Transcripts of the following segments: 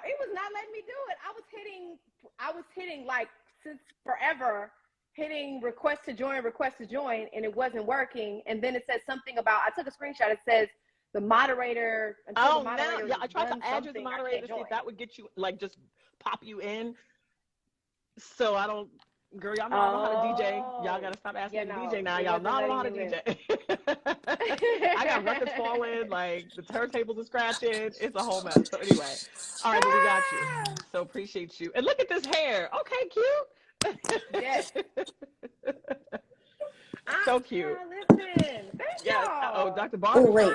it was not letting me do it. I was hitting like since forever, hitting request to join, and it wasn't working. And then it says something about, I took a screenshot. It says the moderator. Oh, no. Yeah, I tried to add you as a moderator to see if that would get you, like, just pop you in. So I don't, girl, y'all know I don't know how to DJ. Y'all got to stop asking me to DJ now. Y'all know I don't know how to DJ. I got records falling, like the turntables are scratching. It's a whole mess. So anyway, all right, but we got you. So appreciate you. And look at this hair. Okay, cute. Yes. So cute. Listen. Thank Yes. y'all. Oh, Dr. Barb. Oh, wait.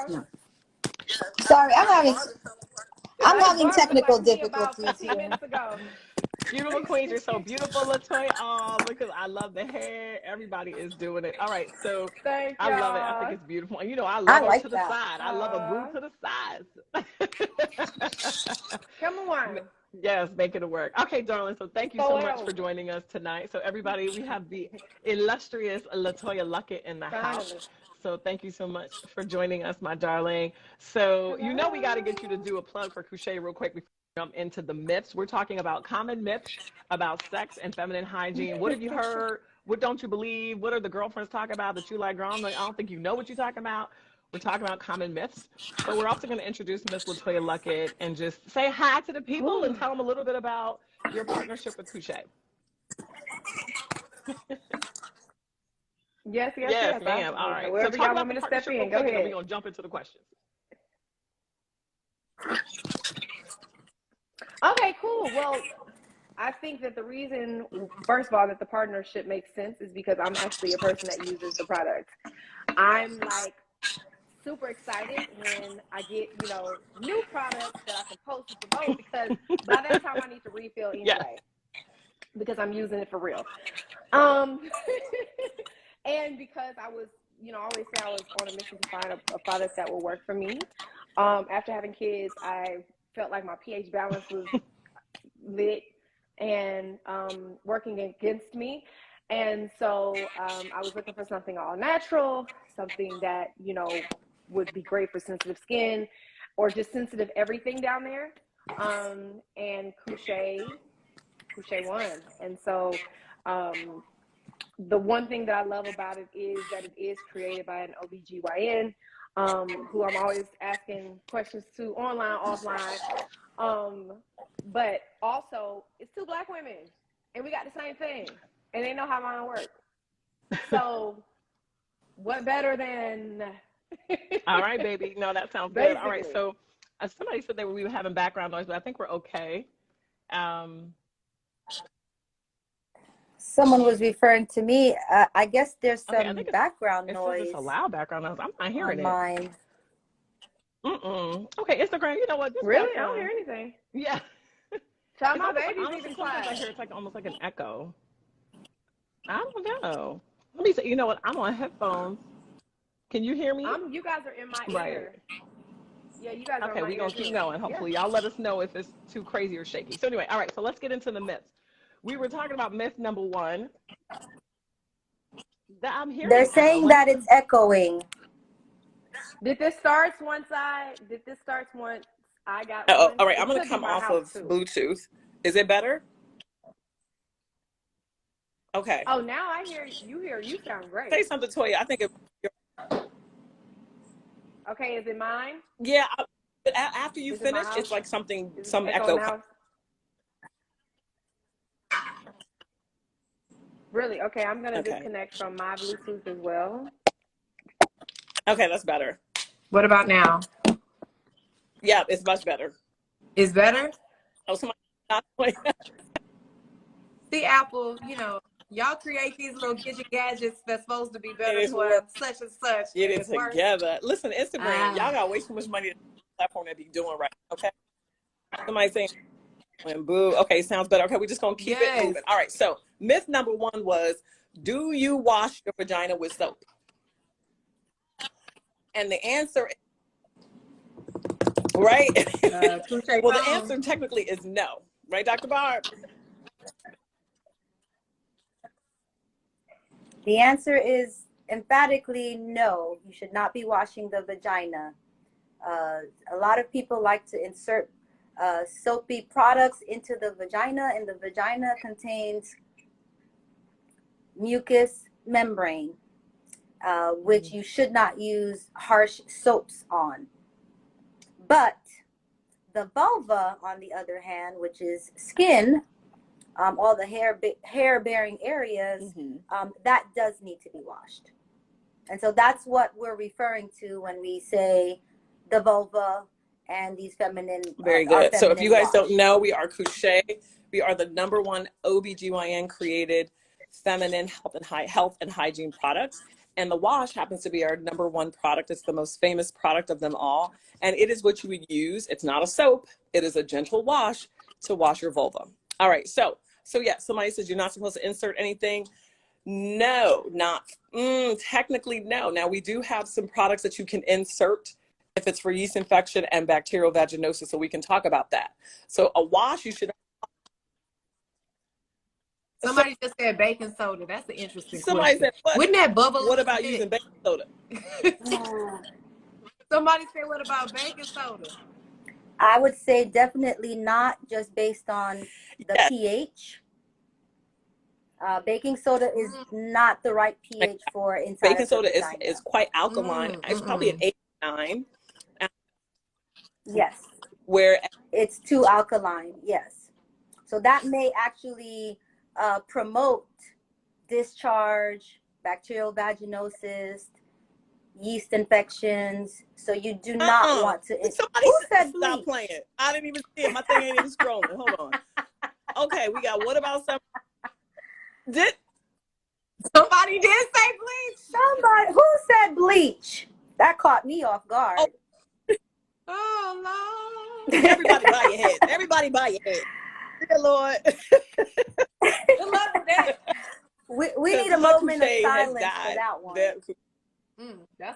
No. Sorry, I'm having technical about difficulties 15 here. minutes ago. Beautiful queens, you're so beautiful, Letoya. Oh, because I love the hair. Everybody is doing it. All right, so I love it. I think it's beautiful. And you know, I love her to the side. I love a boo to the sides. Come on. Yes, making it work. Okay, darling. So thank you so much for joining us tonight. So everybody, we have the illustrious Letoya Luckett in the house. So thank you so much for joining us, my darling. So you know we got to get you to do a plug for Couché real quick before we jump into the myths. We're talking about common myths about sex and feminine hygiene. What have you heard? What don't you believe? What are the girlfriends talking about that you like, girl? I don't think you know what you're talking about. We're talking about common myths, but we're also going to introduce Miss Letoya Luckett and just say hi to the people and tell them a little bit about your partnership with Couché. Yes, ma'am. All right. Wherever y'all want me to step in, go ahead. We're going to jump into the questions. Okay, cool. Well, I think that the reason, first of all, that the partnership makes sense is because I'm actually a person that uses the product. I'm like super excited when I get, new products that I can post and promote, because by that time I need to refill anyway, because I'm using it for real. And because I was, I always say I was on a mission to find a product that will work for me. After having kids, I felt like my pH balance was lit and working against me. And so I was looking for something all natural, something that, would be great for sensitive skin or just sensitive everything down there. And Couché won. And so the one thing that I love about it is that it is created by an OBGYN, who I'm always asking questions to online, offline. But also, it's 2 Black women, and we got the same thing, and they know how mine works. So, what better than... All right, baby. No, that sounds good. All right, so somebody said that we were having background noise, but I think we're okay. Someone was referring to me. I guess there's some background noise. It's a loud background noise. I'm not hearing it. Okay, Instagram. You know what? Really? I don't hear anything. Yeah. Tell my babies even quiet. I hear it's like almost like an echo. I don't know. Let me say. You know what? I'm on headphones. Can you hear me? You guys are in my ear. Yeah, you guys are in my ear. Okay, we're going to keep going. Hopefully, y'all let us know if it's too crazy or shaky. So anyway, all right, so let's get into the myths. We were talking about myth number 1. I'm hearing. They're saying that it's echoing. Did this start once I got one? All right, I'm going to come off of Bluetooth. Is it better? Okay. Oh, now I hear you. You sound great. Say something, Toya. I think okay, is it mine? Yeah. After you finish, it's like some echo. Really? Okay, I'm going to disconnect from my Bluetooth as well. Okay, that's better. What about now? Yeah, it's much better. It's better? Oh, somebody not playing. See, Apple, y'all create these little gadgets that's supposed to be better for such and such. Get it together. Listen, Instagram, y'all got way too much money to the platform to be doing right. Okay. Somebody saying, boo. Okay, sounds better. Okay, we're just gonna keep it moving. All right. So myth number 1 was, do you wash your vagina with soap? And the answer, right? Well, the answer technically is no, right, Dr. Barb? The answer is emphatically no. You should not be washing the vagina. A lot of people like to insert soapy products into the vagina, and the vagina contains mucous membrane, which you should not use harsh soaps on. But the vulva, on the other hand, which is skin, all the hair-bearing areas, that does need to be washed. And so that's what we're referring to when we say the vulva and these feminine. Very good. So if you guys don't know, we are Couché. We are the #1 OBGYN created feminine health and hygiene products. And the wash happens to be our #1 product. It's the most famous product of them all. And it is what you would use. It's not a soap. It is a gentle wash to wash your vulva. All right. So yeah, somebody says you're not supposed to insert anything. No, not technically, no. Now we do have some products that you can insert if it's for yeast infection and bacterial vaginosis, so we can talk about that. So a wash, you should. Somebody just said baking soda. That's an interesting somebody question. Said, what? Wouldn't that bubble? What about using baking soda? Somebody said, what about baking soda? I would say definitely not, just based on the pH. Baking soda is not the right pH for inside. Baking soda is quite alkaline. It's probably an 8 or 9. Yes. Where it's too alkaline. Yes. So that may actually promote discharge, bacterial vaginosis, yeast infections. So you do not want to. Who said stop playing? I didn't even see it. My thing ain't even scrolling. Hold on. Okay, we got. What about some? Somebody did say bleach. Somebody who said bleach? That caught me off guard. Oh Lord! Everybody bow your head. Everybody bow your head. Dear Lord. Good luck with that. We need a moment of silence for that one.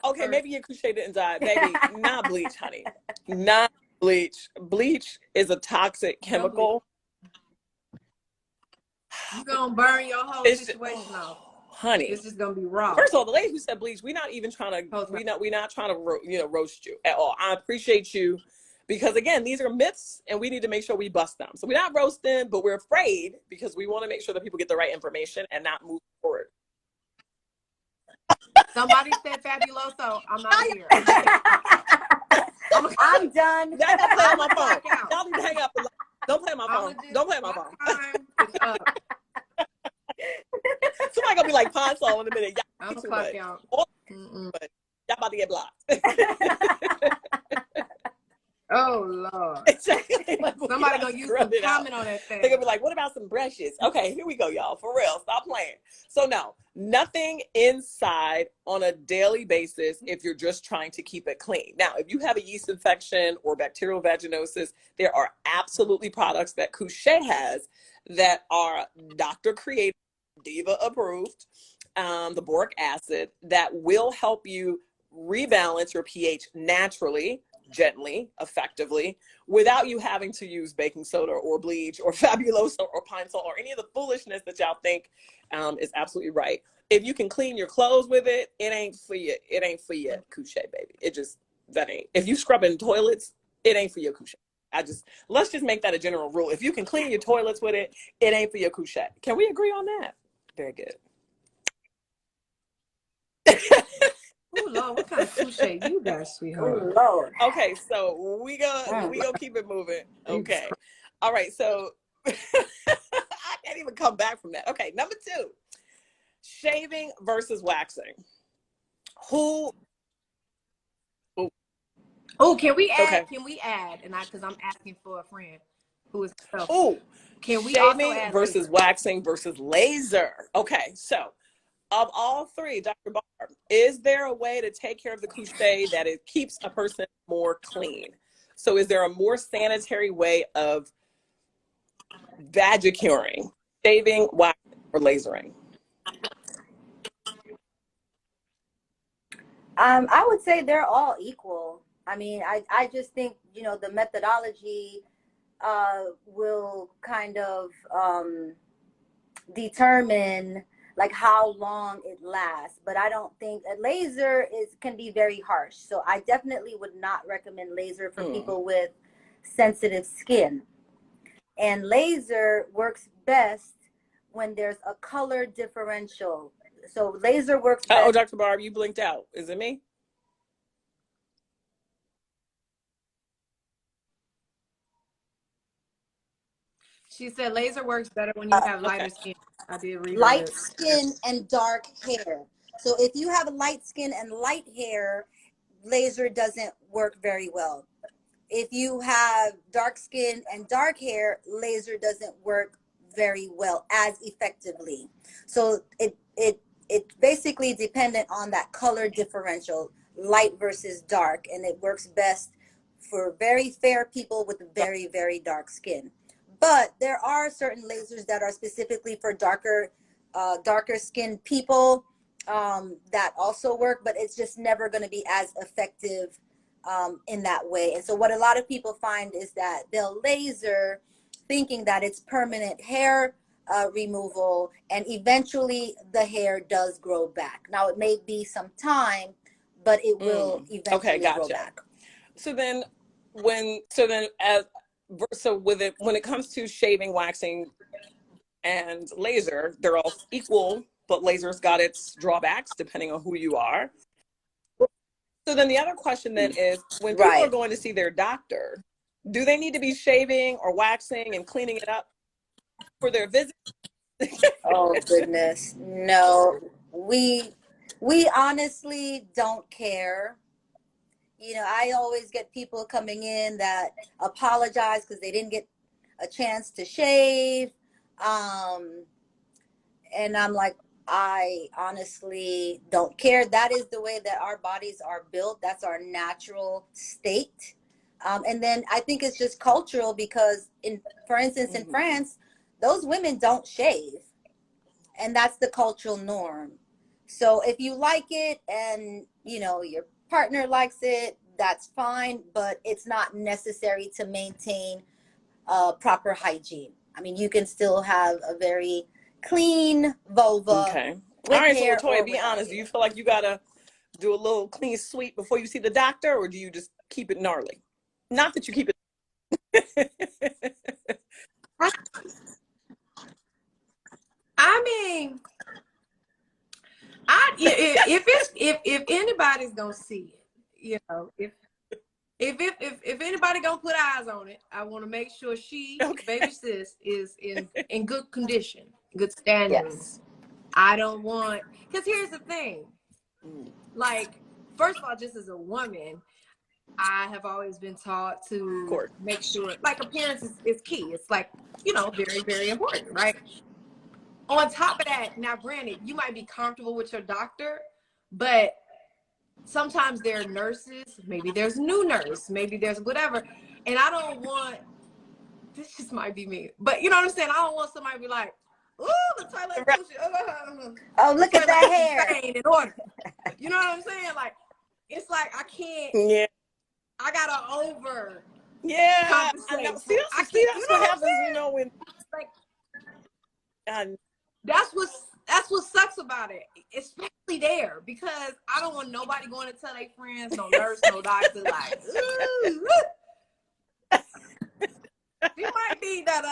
Okay, maybe your Couché didn't die. Baby, not bleach, honey. Not bleach. Bleach is a toxic chemical. You're going to burn your whole situation off. Honey. It's just going to be raw. First of all, the ladies who said bleach, we're not even trying to, we're not trying to, roast you at all. I appreciate you because, again, these are myths and we need to make sure we bust them. So we're not roasting, but we're afraid because we want to make sure that people get the right information and not move forward. Somebody said fabuloso. I'm out here. I'm done. Y'all don't play on my phone. Y'all need to hang up. Don't play on my phone. Don't play on my phone. Somebody gonna be like pine sol in a minute. I'm gonna clock out. But y'all about to get blocked. Oh Lord. Exactly. Like, somebody gonna use some comment on that thing. They're gonna be like, what about some brushes? Okay, here we go, y'all. For real. Stop playing. So no, nothing inside on a daily basis if you're just trying to keep it clean. Now, if you have a yeast infection or bacterial vaginosis, there are absolutely products that Couché has that are doctor created, Diva approved, the boric acid that will help you rebalance your pH naturally, gently, effectively, without you having to use baking soda or bleach or fabuloso or pine sol or any of the foolishness that y'all think is absolutely right. If you can clean your clothes with it, it ain't for you. It ain't for you, Couché, baby. That ain't. If you scrubbing toilets, it ain't for your Couché. Let's just make that a general rule. If you can clean your toilets with it, it ain't for your Couché. Can we agree on that? Very good. Oh Lord, what kind of Couché you got, sweetheart? Oh Lord. Okay, so we gonna keep it moving. Okay. All right, so I can't even come back from that. Okay, number 2. Shaving versus waxing. Oh, can we add? Okay. Can we add? And because I'm asking for a friend who is. Oh, can we shaving also add versus laser? Waxing versus laser? Okay, so of all three, Dr. Barr, is there a way to take care of the Couché that it keeps a person more clean? So, is there a more sanitary way of vagicuring, shaving, waxing, or lasering? I would say they're all equal. I mean, I just think, the methodology will kind of determine like how long it lasts. But I don't think a laser can be very harsh. So I definitely would not recommend laser for people with sensitive skin. And laser works best when there's a color differential. So laser works best. Oh, Dr. Barb, you blinked out. Is it me? She said laser works better when you have lighter skin. I did read light skin and dark hair. So if you have light skin and light hair, laser doesn't work very well. If you have dark skin and dark hair, laser doesn't work very well as effectively. So it's basically dependent on that color differential, light versus dark, and it works best for very fair people with very, very dark skin. But there are certain lasers that are specifically for darker skinned people that also work, but it's just never going to be as effective in that way. And so what a lot of people find is that they'll laser thinking that it's permanent hair removal, and eventually the hair does grow back. Now it may be some time, but it will eventually grow back. So then when it comes to shaving, waxing, and laser, they're all equal, but laser's got its drawbacks depending on who you are. So then the other question then is, when people are going to see their doctor, do they need to be shaving or waxing and cleaning it up for their visit? Oh goodness, no. We honestly don't care. You know, I always get people coming in that apologize because they didn't get a chance to shave. And I'm like, I honestly don't care. That is the way that our bodies are built. That's our natural state. And then I think it's just cultural because, for instance, in France, those women don't shave. And that's the cultural norm. So if you like it and, you know, your partner likes it, that's fine. But it's not necessary to maintain proper hygiene. I mean, you can still have a very clean vulva. Okay. All right, so Letoya, be honest. Do you feel like you gotta do a little clean sweep before you see the doctor, or do you just keep it gnarly? Not that you keep it. I mean, if anybody's gonna see it, you know, if anybody gonna put eyes on it, I want to make sure baby sis, is in good condition, good standings. Yes. I don't want, because here's the thing, like, first of all, just as a woman, I have always been taught to make sure, like, appearance is key. It's like, you know, very, very important, right? On top of that, now granted, you might be comfortable with your doctor, but sometimes there are nurses, maybe there's a new nurse, maybe there's whatever, and I don't want, this just might be me, but you know what I'm saying? I don't want somebody to be like, ooh, the toilet, oh, look at that hair. In order. You know what I'm saying? Like, it's like I can't. Yeah. I gotta over. Yeah. I know. See, that's what happens. You know, when like, that's what sucks about it, especially there, because I don't want nobody going to tell their friends, no nurse, no doctor, like, ooh. She might be but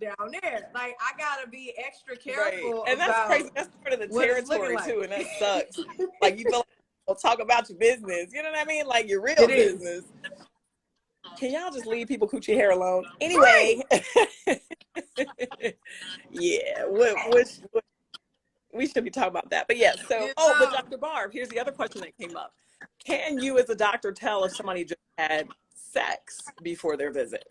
down there. Like, I gotta be extra careful. Right. And that's crazy. That's part of the territory too, and that sucks. Like, you feel like, well, talk about your business. You know what I mean? Like, your real business. Can y'all just leave people coochie hair alone? Anyway. Yeah. We should be talking about that. But yeah, so but Dr. Barb, here's the other question that came up. Can you as a doctor tell if somebody just had sex before their visit?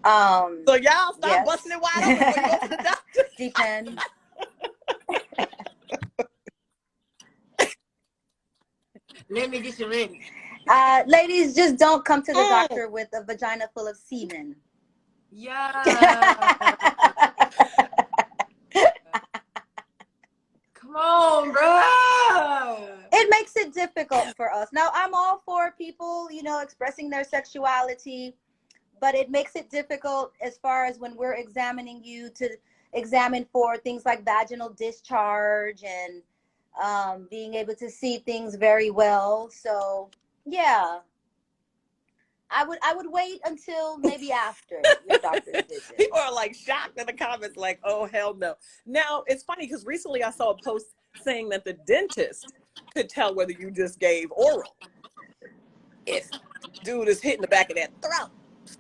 So y'all stop busting it wide open when you go to the doctor. Depends. Let me get you ready. Ladies, just don't come to the doctor with a vagina full of semen. Yeah. Come on, bro. It makes it difficult for us. Now, I'm all for people, you know, expressing their sexuality, but it makes it difficult as far as when we're examining you to examine for things like vaginal discharge and being able to see things very well. So yeah, I would wait until maybe after your doctor's visit. People are like shocked in the comments, like, oh hell no. Now it's funny because recently I saw a post saying that the dentist could tell whether you just gave oral if dude is hitting the back of that throat.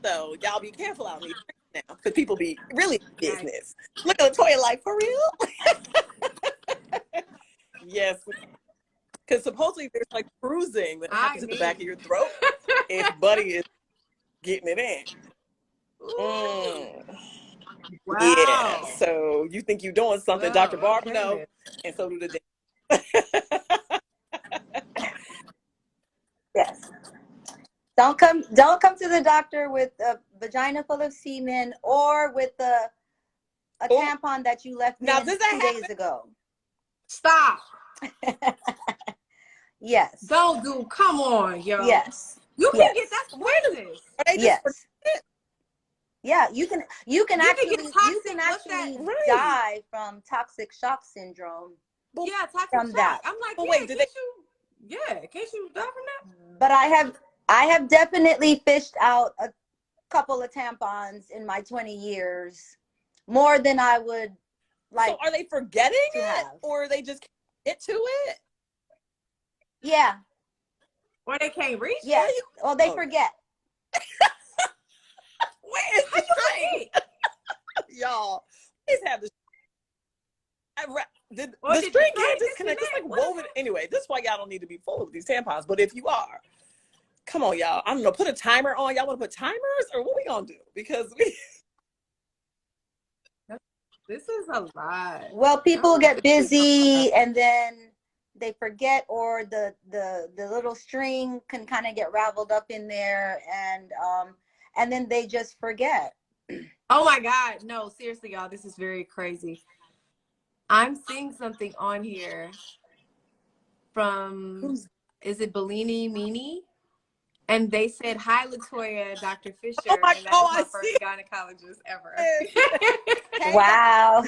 So y'all be careful out here now, because people be really business. Look at Letoya like, for real? Yes, because supposedly there's like bruising that happens at the back of your throat if Buddy is getting it in. Wow. Yeah. So you think you're doing something, Dr. Barb? Okay, no, then. and so do the dentist. Yes. Don't come to the doctor with a vagina full of semen or with a tampon that you left now, in does that 2 days ago. Stop. Yes. Don't do. Come on, yo. Yes. You can get that. Where Are they just Yes. Yeah, you can actually die from toxic shock syndrome. Yeah, toxic from shock. that. I'm like, wait, can't you die from that? But I have definitely fished out a couple of tampons in my 20 years, more than I would like. So are they forgetting to it, have. or they just can't get to it? Yeah. Or they can't reach Yeah. it? Well, they forget. Where is the string? Y'all, please have the string can't disconnect. It's like woven. Anyway, this is why y'all don't need to be full of these tampons. But if you are, come on, y'all. I don't know. Put a timer on. Y'all want to put timers, or what we gonna do? Because this is a lot. Well, people get busy and then they forget, or the little string can kind of get raveled up in there, and then they just forget. Oh my God. No, seriously, y'all, this is very crazy. I'm seeing something on here from, is it Bellini Meanie? And they said, hi, Letoya, Dr. Fisher. Oh my, and that is my first gynecologist ever. Wow.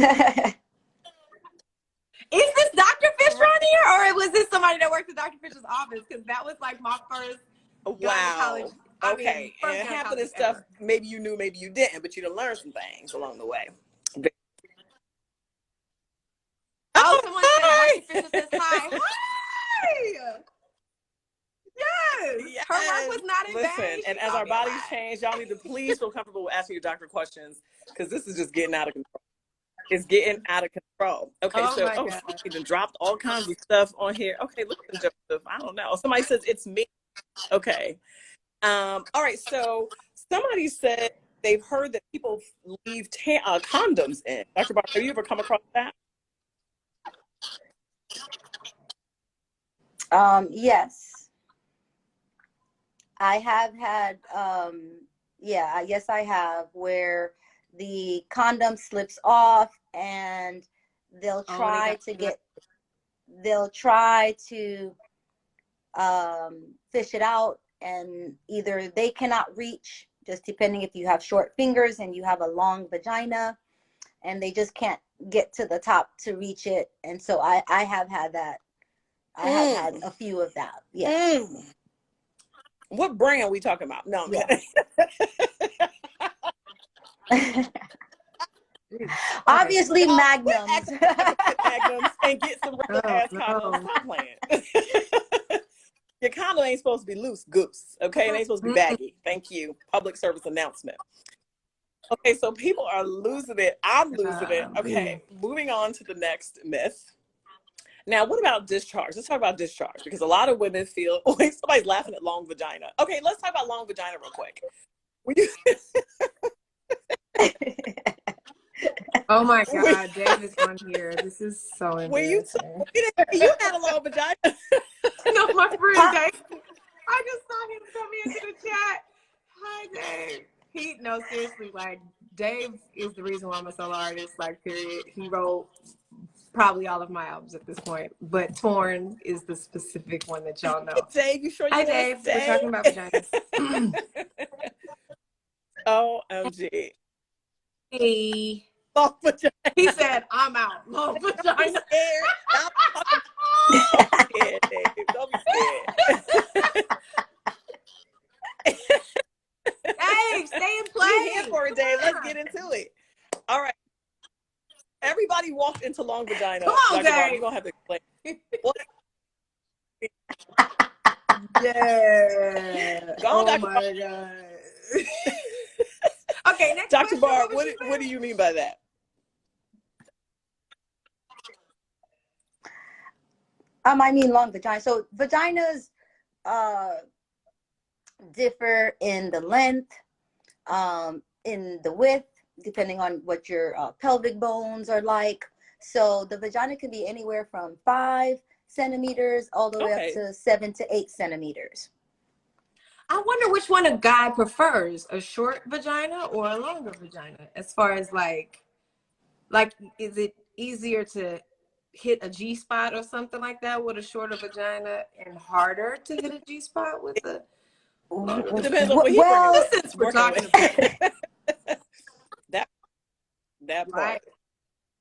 Is this Dr. Fisher on here? Or was this somebody that worked at Dr. Fisher's office? Because that was like my first gynecologist. Okay. And half of this stuff, maybe you knew, maybe you didn't, but you done learn some things along the way. Oh, someone said Dr. Fisher says hi. Hi! Yes. Her work was not in vain. And as our bodies change, y'all need to please feel comfortable with asking your doctor questions, because this is just getting out of control. It's getting out of control. Okay, you done dropped all kinds of stuff on here. Okay, look at Joseph. I don't know. Somebody says it's me. Okay. All right, so somebody said they've heard that people leave condoms in. Dr. Barker, have you ever come across that? Yes. I have had, yes, I have, where the condom slips off and they'll try to fish it out, and either they cannot reach, just depending if you have short fingers and you have a long vagina, and they just can't get to the top to reach it. And so I have had that. I have had a few of that. Yeah. What brand are we talking about? No, I'm kidding. Obviously, Magnums. Magnums and get some regular ass condoms. Stop playing. Your condom ain't supposed to be loose goose, okay? It ain't supposed to be baggy. Thank you. Public service announcement. Okay, so people are losing it. I'm losing it. Okay, moving on to the next myth. Now, what about discharge? Let's talk about discharge, because a lot of women feel, wait, somebody's laughing at long vagina. Okay, let's talk about long vagina real quick. Oh my God, David's on here. This is so embarrassing. You had a long vagina. No, my friend Dave. I just saw him come into the chat. Hi, Dave. No, seriously, like, Dave is the reason why I'm a solo artist, like, period. He wrote probably all of my albums at this point, but Torn is the specific one that y'all know. Dave, you sure you Hi, Dave. We're talking about vaginas. OMG. Hey. Long vagina. He said, I'm out. Long Don't be vagina. scared. Don't be scared, Dave. Don't be scared. Dave, stay in play. We're here for it, Dave. Let's get into it. All right. Everybody walked into long vagina. Come on, Dr. Barb, Dave. you're going to have to explain. What? Yeah. Go on, Oh Dr. my Barb. God. Okay, next Dr. question. Barb, what do you mean by that? I mean long vagina. So vaginas differ in the length, in the width, depending on what your pelvic bones are like. So the vagina can be anywhere from 5 centimeters all the way up to 7 to 8 centimeters. I wonder which one a guy prefers, a short vagina or a longer vagina, as far as like is it easier to hit a G spot or something like that with a shorter vagina and harder to hit a G spot with a longer? It depends on what he Since we're talking about that part.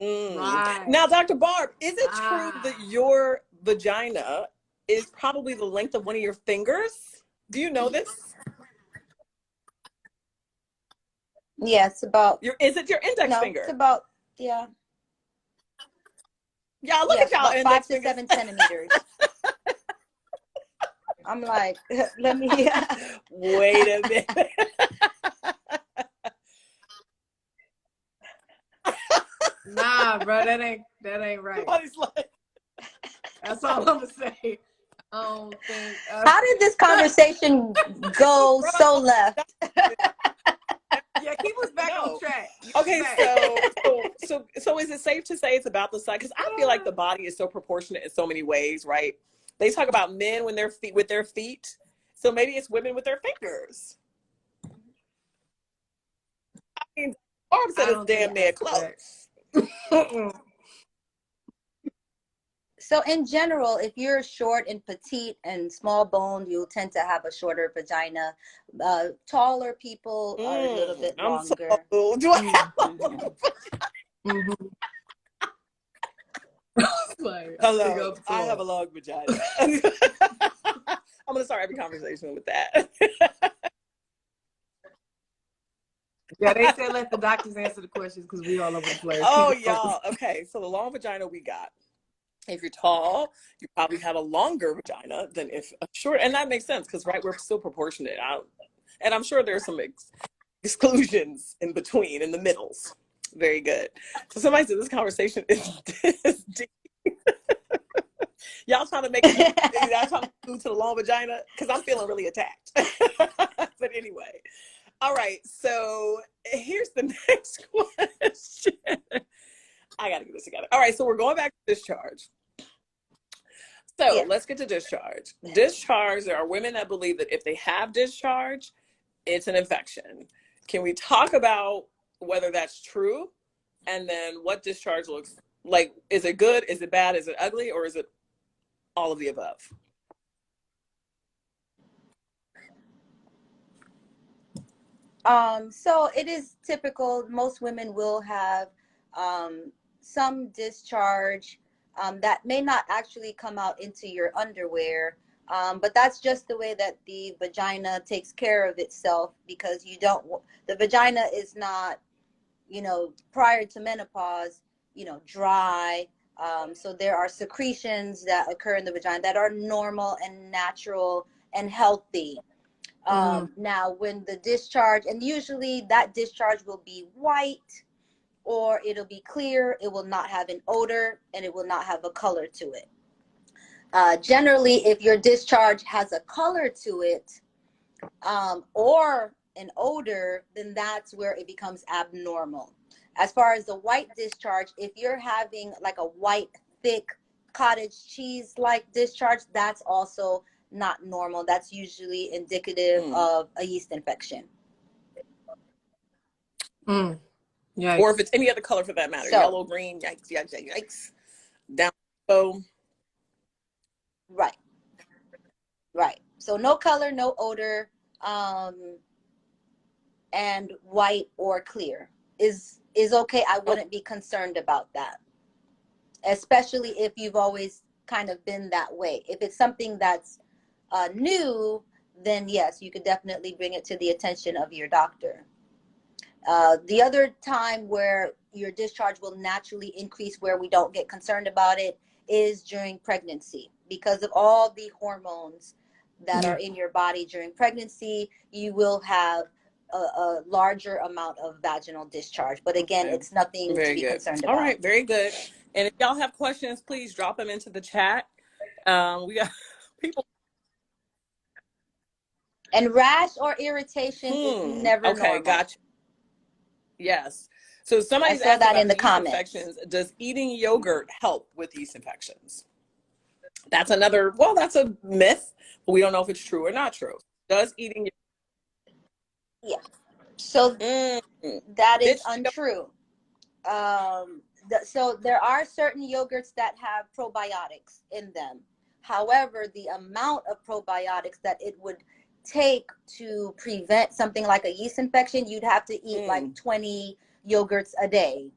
Right. Right. Now, Dr. Barb, is it true that your vagina is probably the length of one of your fingers? Do you know this? Yeah, it's about. Is it your index finger? It's about, yeah. Y'all look at y'all about index 5 to fingers. 7 centimeters. I'm like, let me. Wait a minute. Nah, bro, that ain't right. Like, that's all I'm gonna say. I don't think. How did this conversation go so left? Yeah, keep us back on track. Okay, so is it safe to say it's about the size? Because I feel like the body is so proportionate in so many ways, right? They talk about men when their feet with their feet, so maybe it's women with their fingers. I mean, Barb said it's damn near close. So in general, if you're short and petite and small boned, you'll tend to have a shorter vagina. Taller people are a little bit longer. So, do I have a long vagina? Hello, I have a long vagina. I'm gonna start every conversation with that. Yeah, they said let the doctors answer the questions because we all over the place. Oh, y'all. Okay, so the long vagina we got. If you're tall, you probably have a longer vagina than if a short, and that makes sense because we're still proportionate. And I'm sure there's some exclusions in between, in the middles. Very good. So somebody said this conversation is deep. Y'all trying to make y'all trying to move to the long vagina because I'm feeling really attacked. But anyway, all right. So here's the next question. I got to get this together. All right. So we're going back to discharge. So let's get to discharge. Discharge, there are women that believe that if they have discharge, it's an infection. Can we talk about whether that's true? And then what discharge looks like? Is it good? Is it bad? Is it ugly? Or is it all of the above? So it is typical. Most women will have some discharge that may not actually come out into your underwear. But that's just the way that the vagina takes care of itself, because the vagina is not, prior to menopause, dry. So there are secretions that occur in the vagina that are normal and natural and healthy. Now, when the discharge, and usually that discharge will be white or it'll be clear, it will not have an odor, and it will not have a color to it. Generally, if your discharge has a color to it or an odor, then that's where it becomes abnormal. As far as the white discharge, if you're having like a white, thick cottage cheese-like discharge, that's also not normal. That's usually indicative of a yeast infection. Yikes. Or if it's any other color for that matter, yellow, green, yikes, yikes, yikes. Down low. Right. So no color, no odor, and white or clear. is okay. I wouldn't be concerned about that, especially if you've always kind of been that way. If it's something that's new, then yes, you could definitely bring it to the attention of your doctor. The other time where your discharge will naturally increase, where we don't get concerned about it, is during pregnancy. Because of all the hormones that are in your body during pregnancy, you will have a larger amount of vaginal discharge. But again, it's nothing to be concerned about. All right, very good. And if y'all have questions, please drop them into the chat. We got people. And rash or irritation is never normal. Okay, gotcha. Yes. So somebody's asking that in the yeast comments. Infections. Does eating yogurt help with yeast infections? That's another, well, that's a myth, but we don't know if it's true or not true. Does eating Yeah. So that is untrue. So there are certain yogurts that have probiotics in them. However, the amount of probiotics that it would take to prevent something like a yeast infection, you'd have to eat like 20 yogurts a day.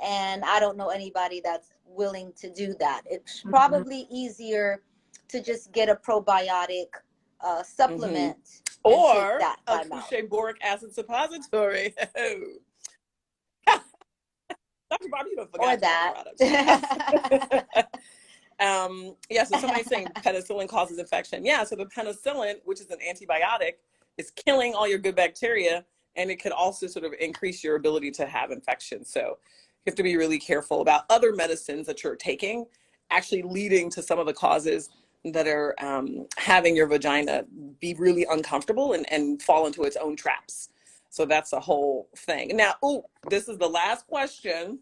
And I don't know anybody that's willing to do that. It's probably easier to just get a probiotic supplement or a Couché boric acid suppository. Dr. Bob, you don't forget that. Yeah, so somebody's saying penicillin causes infection. Yeah, so the penicillin, which is an antibiotic, is killing all your good bacteria, and it could also sort of increase your ability to have infection. So you have to be really careful about other medicines that you're taking actually leading to some of the causes that are having your vagina be really uncomfortable and fall into its own traps. So that's a whole thing. Now, this is the last question.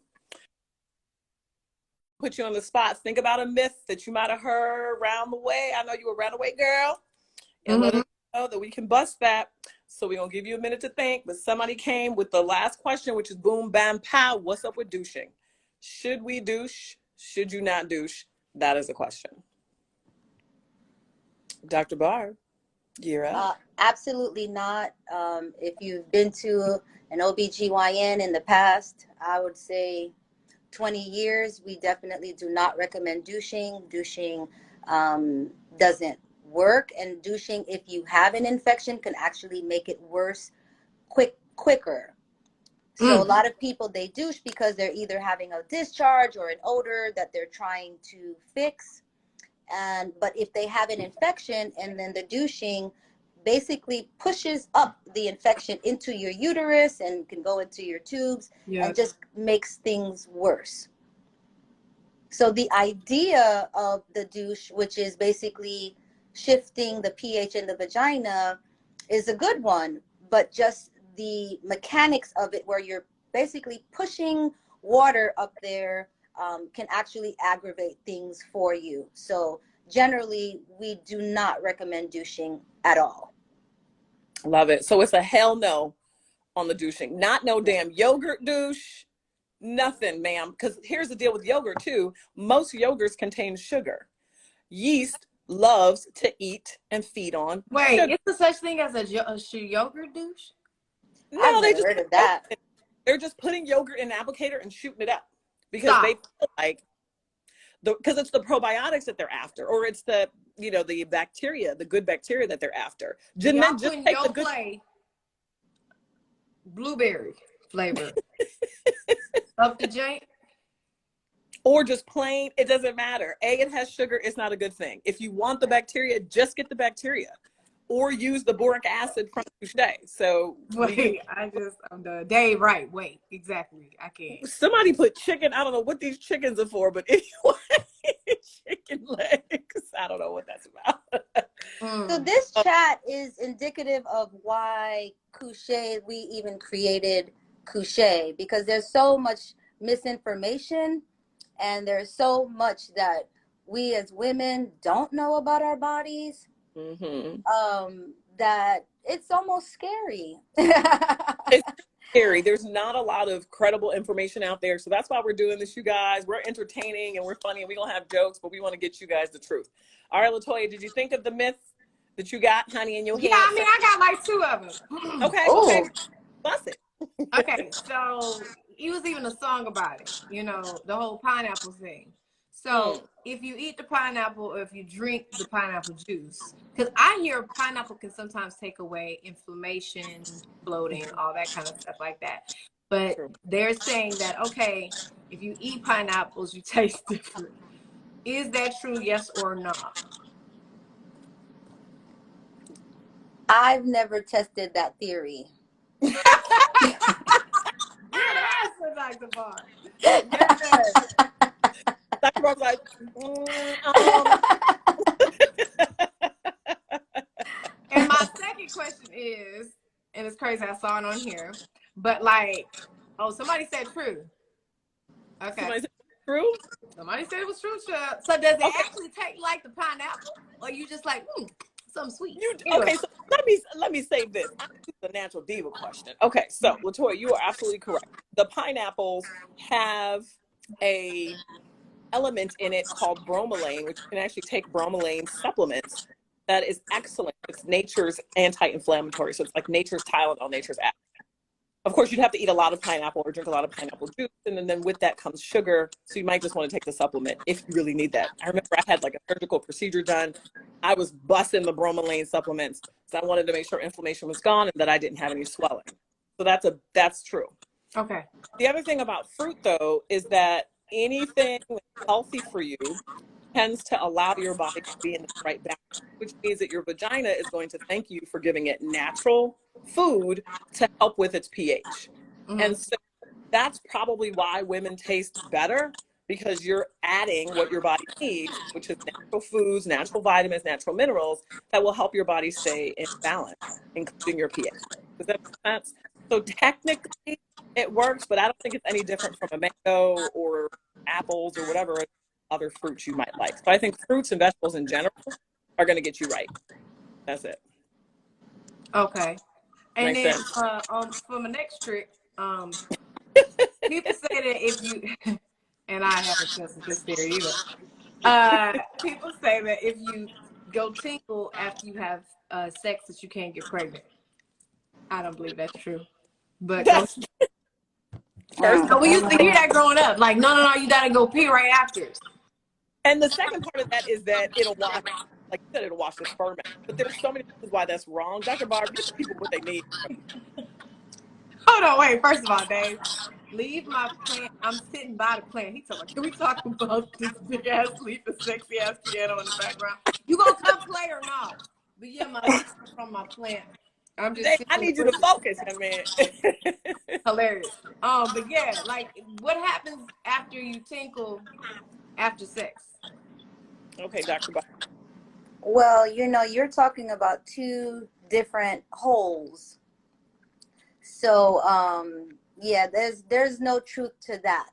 Put you on the spot. Think about a myth that you might have heard around the way. I know you a runaway girl. And let us know that we can bust that. So we're going to give you a minute to think. But somebody came with the last question, which is boom, bam, pow. What's up with douching? Should we douche? Should you not douche? That is a question. Dr. Barr, you're up. Absolutely not. If you've been to an OBGYN in the past, I would say 20 years, we definitely do not recommend douching. Douching doesn't work, and douching, if you have an infection, can actually make it worse quicker. So a lot of people, they douche because they're either having a discharge or an odor that they're trying to fix. But if they have an infection, and then the douching basically pushes up the infection into your uterus and can go into your tubes and just makes things worse. So the idea of the douche, which is basically shifting the pH in the vagina, is a good one, but just the mechanics of it, where you're basically pushing water up there, can actually aggravate things for you. So generally, we do not recommend douching at all. Love it. So it's a hell no on the douching. Not no damn yogurt douche. Nothing, ma'am. Because here's the deal with yogurt, too. Most yogurts contain sugar. Yeast loves to eat and feed on sugar. Is there such thing as a yogurt douche? No, they just heard of that. They're just putting yogurt in an applicator and shooting it up because they feel like because it's the probiotics that they're after, or it's the the bacteria, the good bacteria that they're after. Just take the good blueberry flavor up the joint, or just plain. It doesn't matter. It has sugar. It's not a good thing. If you want the bacteria, just get the bacteria. Or use the boric acid from Couché. So I'm done. Dave, right? Wait, exactly. I can't. Somebody put chicken. I don't know what these chickens are for, but anyway, chicken legs. I don't know what that's about. So this chat is indicative of why Couché, we even created Couché, because there's so much misinformation, and there's so much that we as women don't know about our bodies. That it's almost scary. It's scary. There's not a lot of credible information out there. So that's why we're doing this, you guys. We're entertaining and we're funny and we're going to have jokes, but we want to get you guys the truth. All right, Letoya, did you think of the myths that you got, honey, in your head? Yeah, I mean, I got like 2 of them. Okay. Bust it. Okay, so he was even a song about it, you know, the whole pineapple thing. So if you eat the pineapple or if you drink the pineapple juice, because I hear pineapple can sometimes take away inflammation, bloating, all that kind of stuff like that. But they're saying that, okay, if you eat pineapples, you taste different. Is that true, yes or no? I've never tested that theory. Good answer, Dr. Barr. Yes. Dr. Barr's like, And my second question is, and it's crazy, I saw it on here, but like, oh, somebody said true. Okay. Somebody said true? Somebody said it was true, child. So does it actually taste like the pineapple? Or you just like, something sweet? Okay, so let me save this. The natural diva question. Okay, so Letoya, you are absolutely correct. The pineapples have a element in it called bromelain, which you can actually take bromelain supplements. That is excellent. It's nature's anti-inflammatory. So it's like nature's Tylenol, nature's apple. Of course, you'd have to eat a lot of pineapple or drink a lot of pineapple juice. And then with that comes sugar. So you might just want to take the supplement if you really need that. I remember I had like a surgical procedure done. I was busting the bromelain supplements because I wanted to make sure inflammation was gone and that I didn't have any swelling. So that's true. Okay. The other thing about fruit, though, is that anything healthy for you tends to allow your body to be in the right balance, which means that your vagina is going to thank you for giving it natural food to help with its pH. And so that's probably why women taste better, because you're adding what your body needs, which is natural foods, natural vitamins, natural minerals that will help your body stay in balance, including your pH. Does that make sense? So technically it works, but I don't think it's any different from a mango or apples or whatever other fruits you might like. So I think fruits and vegetables in general are going to get you right. That's it. Okay. And then for my next trick, people say that if you, and I haven't tested this theory either. People say that if you go tinkle after you have sex, that you can't get pregnant. I don't believe that's true. But we used to hear that growing up. Like, no, you gotta go pee right after. And the second part of that is that it'll wash, like you said, it'll wash the sperm out. But there's so many reasons why that's wrong. Dr. Barb, give people what they need. Hold on, wait. First of all, Dave, leave my plant. I'm sitting by the plant. He talking. Can we talk about this big ass leaf and sexy ass piano in the background? You gonna come play or not? But yeah, my leaf from my plant. I'm just. I need you to focus, man. Hilarious. But yeah, like, what happens after you tinkle after sex? Okay, Dr. Barb. Well, you're talking about two different holes. So, yeah, there's no truth to that,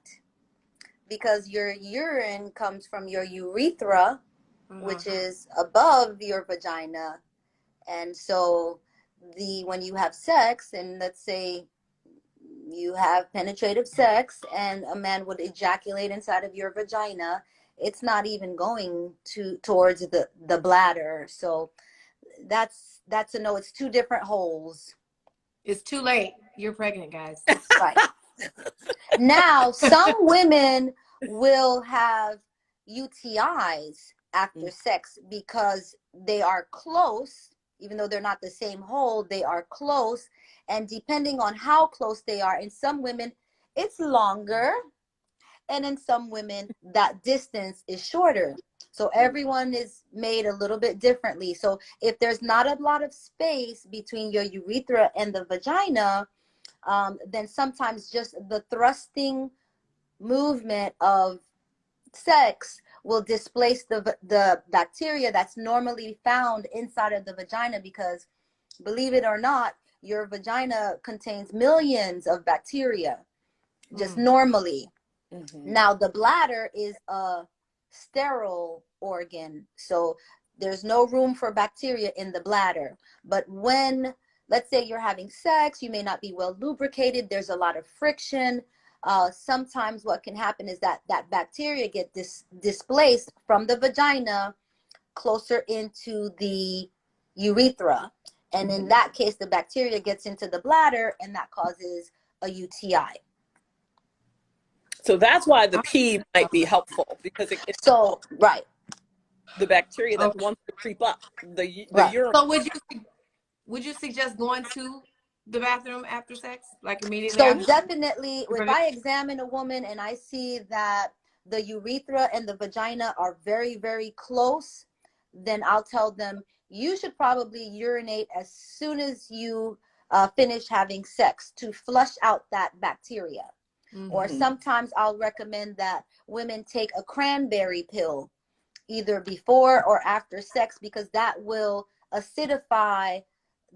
because your urine comes from your urethra, which is above your vagina. And so when you have sex, and let's say you have penetrative sex and a man would ejaculate inside of your vagina, it's not even going towards the bladder. So that's a no. It's two different holes. It's too late. You're pregnant, guys. Right. Now, some women will have UTIs after sex because they are close, even though they're not the same hole, they are close. And depending on how close they are, in some women, it's longer. And in some women, that distance is shorter. So everyone is made a little bit differently. So if there's not a lot of space between your urethra and the vagina, then sometimes just the thrusting movement of sex will displace the bacteria that's normally found inside of the vagina, because believe it or not, your vagina contains millions of bacteria just normally. Now, the bladder is a sterile organ, so there's no room for bacteria in the bladder. But when, let's say, you're having sex, you may not be well lubricated, there's a lot of friction. Sometimes what can happen is that bacteria get displaced from the vagina closer into the urethra. And in that case, the bacteria gets into the bladder and that causes a UTI. So that's why the pee might be helpful, because it right. The bacteria that wants to creep up the Right. urine. So would you suggest going to the bathroom after sex, like immediately? So after? definitely, if I examine a woman and I see that the urethra and the vagina are very, very close, then I'll tell them, you should probably urinate as soon as you finish having sex to flush out that bacteria. Or sometimes I'll recommend that women take a cranberry pill either before or after sex, because that will acidify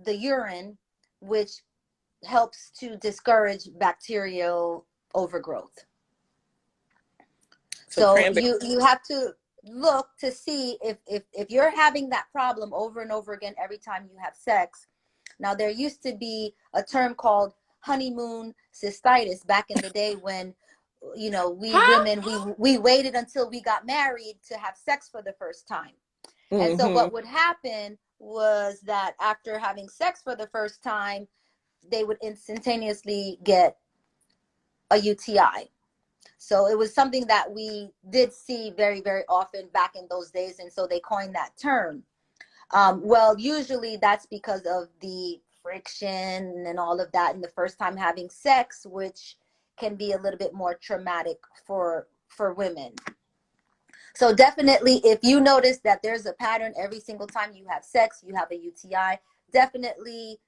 the urine, which helps to discourage bacterial overgrowth. So you have to look to see if you're having that problem over and over again every time you have sex. Now, there used to be a term called honeymoon cystitis back in the day when, you know, we women, we waited until we got married to have sex for the first time. And so what would happen was that after having sex for the first time, they would instantaneously get a UTI. So it was something that we did see very, very often back in those days. And so they coined that term. Well, usually that's because of the friction and all of that in the first time having sex, which can be a little bit more traumatic for women. So definitely, if you notice that there's a pattern every single time you have sex, you have a UTI, definitely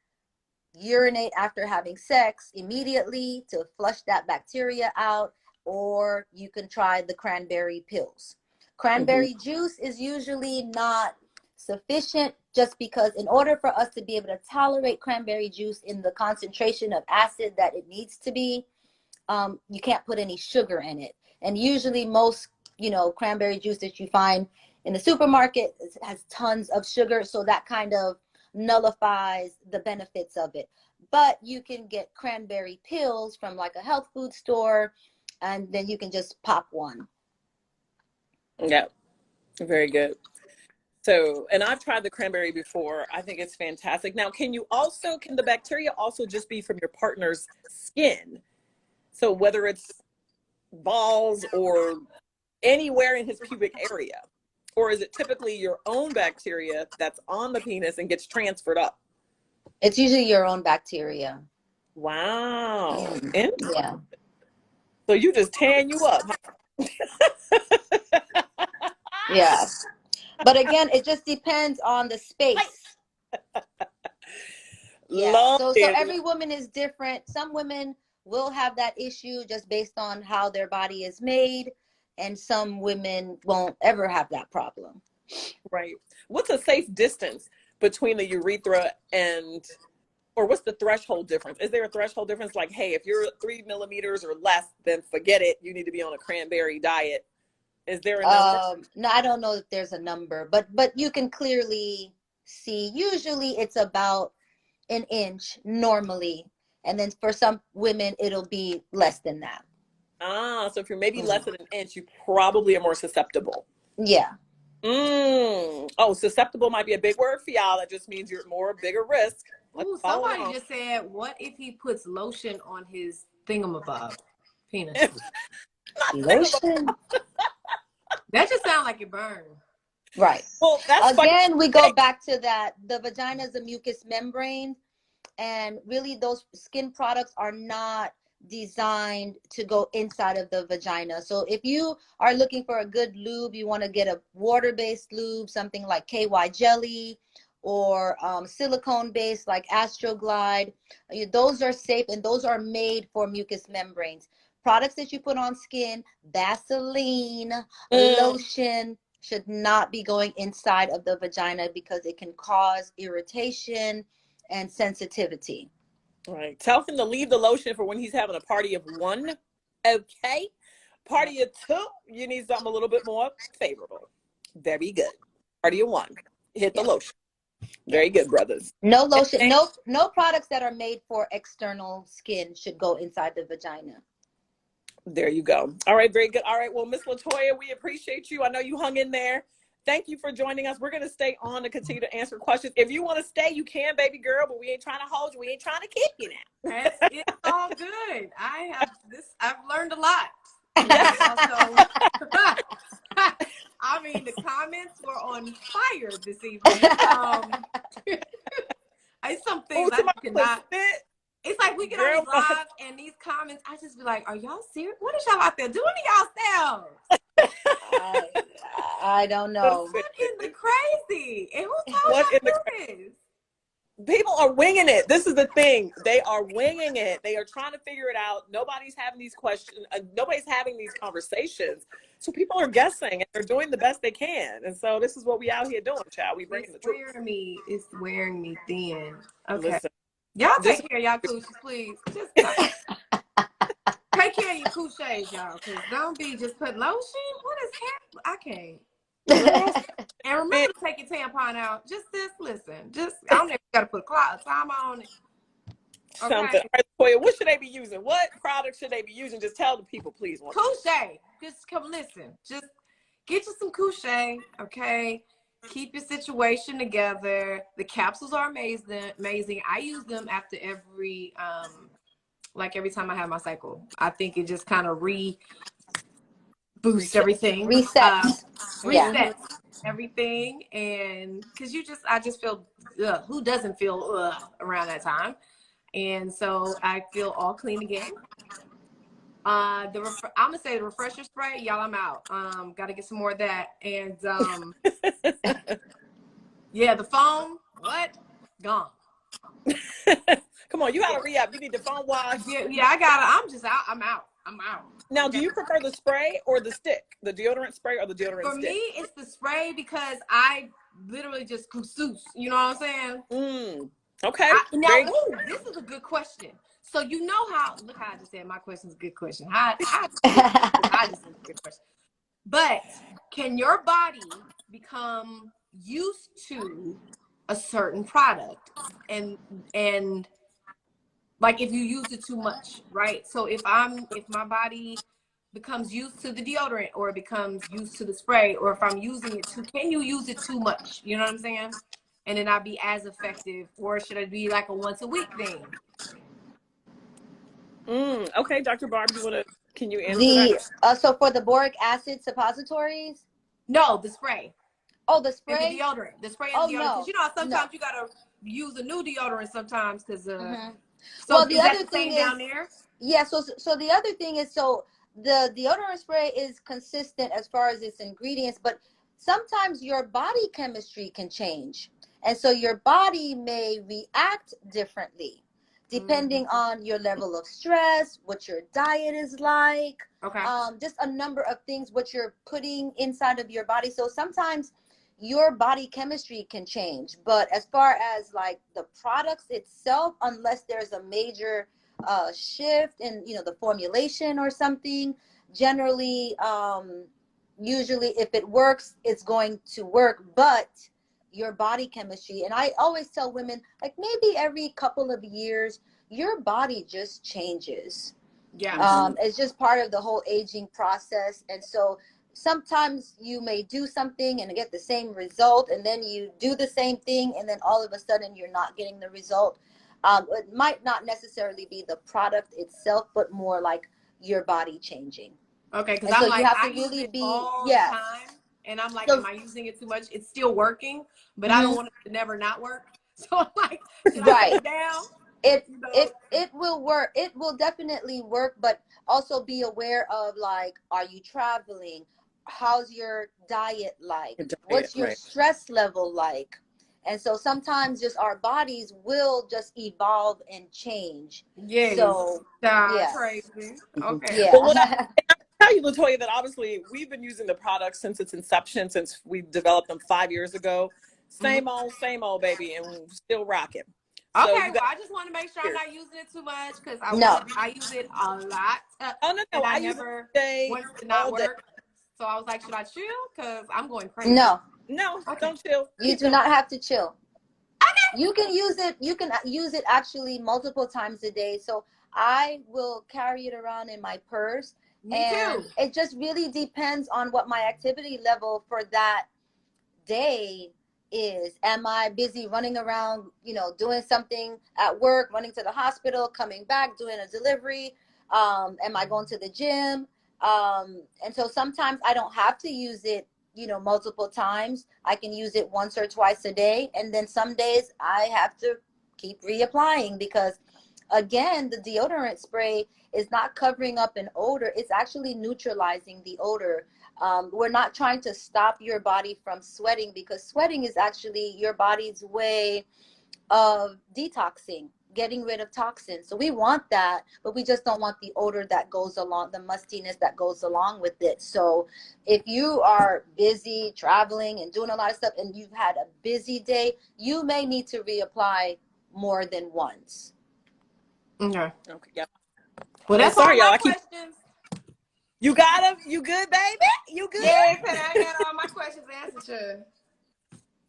urinate after having sex immediately to flush that bacteria out, or you can try the cranberry pills. Cranberry juice is usually not sufficient, just because in order for us to be able to tolerate cranberry juice in the concentration of acid that it needs to be, you can't put any sugar in it. And usually most, you know, cranberry juice that you find in the supermarket has tons of sugar, so that kind of nullifies the benefits of it. But you can get cranberry pills from like a health food store, and then you can just pop one. Yeah, very good. So, and I've tried the cranberry before. I think it's fantastic. Now, can the bacteria also just be from your partner's skin? So whether it's balls or anywhere in his pubic area, or is it typically your own bacteria that's on the penis and gets transferred up? It's usually your own bacteria. Wow. Yeah. So you just tan you up, huh? Yeah. But again, it just depends on the space. Yeah. So every woman is different. Some women will have that issue just based on how their body is made, and some women won't ever have that problem. Right. What's a safe distance between the urethra or what's the threshold difference? Is there a threshold difference? Like, hey, if you're 3 millimeters or less, then forget it. You need to be on a cranberry diet. Is there a number? No, I don't know if there's a number, but you can clearly see. Usually, it's about an inch normally, and then for some women, it'll be less than that. So if you're maybe less than an inch, you probably are more susceptible. Yeah. Oh, susceptible might be a big word for y'all. That just means you're more bigger risk. Ooh, somebody just said, what if he puts lotion on his thingamabob penis? Lotion? That just sounds like it burns. Right. Well, that's again, we go back to that. The vagina is a mucous membrane, and really those skin products are not designed to go inside of the vagina. So if you are looking for a good lube, you want to get a water-based lube, something like KY jelly, or silicone-based like Astroglide. Those are safe, and those are made for mucous membranes. Products that you put on skin, Vaseline, lotion, should not be going inside of the vagina because it can cause irritation and sensitivity. Right. Tell him to leave the lotion for when he's having a party of one. Okay. Party of two, you need something a little bit more favorable. Very good. Party of one. Hit the lotion. Very good, brothers. No lotion, no products that are made for external skin should go inside the vagina. There you go. All right, very good. All right, well, Miss Letoya, we appreciate you. I know you hung in there. Thank you for joining us. We're going to stay on to continue to answer questions. If you want to stay, you can, baby girl, but we ain't trying to hold you. We ain't trying to kick you now. It's all good. I've learned a lot. Yes. Also, I mean, the comments were on fire this evening. It's some things I cannot. It's like we get on these live and these comments, I just be like, are y'all serious? What is y'all out there doing to y'all selves? I don't know. What in the crazy? And who told y'all this? People are winging it. This is the thing. They are winging it. They are trying to figure it out. Nobody's having these questions. Nobody's having these conversations. So people are guessing and they're doing the best they can. And so this is what we out here doing, child. We bringing the truth. It's wearing me thin. Okay. Listen, y'all take care of y'all coochies, please. Just take care of your coochies, y'all. Because don't be just putting lotion. What is happening? I can't. And remember to take your tampon out. Listen. I don't know if you got to put a time on it. Okay. Something. Right, Letoya, what should they be using? What product should they be using? Just tell the people, please. Couche. Just come listen. Just get you some couche, okay? Keep your situation together. The capsules are amazing. I use them after every time I have my cycle. I think it just kind of boosts everything. Resets everything. And because I just feel, who doesn't feel around that time? And so I feel all clean again. I'm gonna say the refresher spray, y'all. I'm out. Gotta get some more of that. And yeah, the foam, gone. Come on, you gotta re-up. You need the foam wash. Yeah, I gotta. I'm just out. I'm out. Now, do you prefer the spray or the stick? The deodorant spray or the deodorant stick? For me, it's the spray because I literally just kusous. You know what I'm saying? Okay. This is a good question. So look how I just said my question is a good question. I just said a good question. But can your body become used to a certain product and like if you use it too much, right? So if my body becomes used to the deodorant or it becomes used to the spray, or if I'm using it can you use it too much? You know what I'm saying? And then not be as effective, or should it be like a once a week thing? Okay, Dr. Barb, can you answer that? So for the boric acid suppositories? No, the spray. Oh, the spray? And the deodorant. The spray and the deodorant. Because sometimes you gotta use a new deodorant sometimes because well, the other thing is down there? Yeah, so the other thing is, so the deodorant spray is consistent as far as its ingredients, but sometimes your body chemistry can change. And so your body may react differently depending on your level of stress, what your diet is like, just a number of things, what you're putting inside of your body. So sometimes your body chemistry can change. But as far as like the products itself, unless there's a major shift in, the formulation or something, generally, usually if it works, it's going to work. But your body chemistry, and I always tell women, like maybe every couple of years, your body just changes. Yeah. It's just part of the whole aging process. And so sometimes you may do something and get the same result, and then you do the same thing, and then all of a sudden you're not getting the result. It might not necessarily be the product itself, but more like your body changing. Okay, because I'm so like, you have to I really use it be all the time, and I'm like, am I using it too much? It's still working, but I don't want it to never not work. So I'm like, should I put it down? It will work. It will definitely work, but also be aware of, like, are you traveling? How's your diet like? What's your stress level like? And so sometimes just our bodies will just evolve and change. Yes. So crazy. Okay. Yeah. Well, I tell you, Letoya, that obviously we've been using the product since its inception, since we developed them 5 years ago. Same old, baby, and we're still rocking. So I just want to make sure I'm not using it too much, because I use it a lot. No. I never want it to not work. So I was like, should I chill? Because I'm going crazy. No, don't chill. You do not have to chill. You can use it. You can use it actually multiple times a day. So I will carry it around in my purse. Me too. It just really depends on what my activity level for that day is. Am I busy running around, doing something at work, running to the hospital, coming back, doing a delivery? Am I going to the gym? And so sometimes I don't have to use it, multiple times. I can use it once or twice a day. And then some days I have to keep reapplying because, again, the deodorant spray is not covering up an odor. It's actually neutralizing the odor. We're not trying to stop your body from sweating, because sweating is actually your body's way of detoxing, getting rid of toxins. So we want that, but we just don't want the odor that goes along, the mustiness that goes along with it. So if you are busy traveling and doing a lot of stuff and you've had a busy day, you may need to reapply more than once. Okay. Yeah. Well, that's all my questions. You got them? You good, baby? You good? Yes, and I got all my questions answered, sure.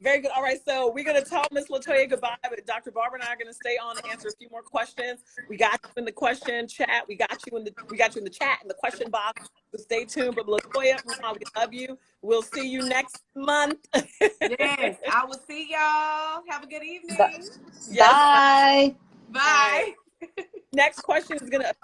Very good. All right, so we're going to tell Miss Letoya goodbye, but Dr. Barbara and I are going to stay on to answer a few more questions. We got you in the question chat. We got you in the chat in the question box. So stay tuned. But Letoya, we love you. We'll see you next month. Yes, I will see y'all. Have a good evening. Bye. Bye. Next question is going to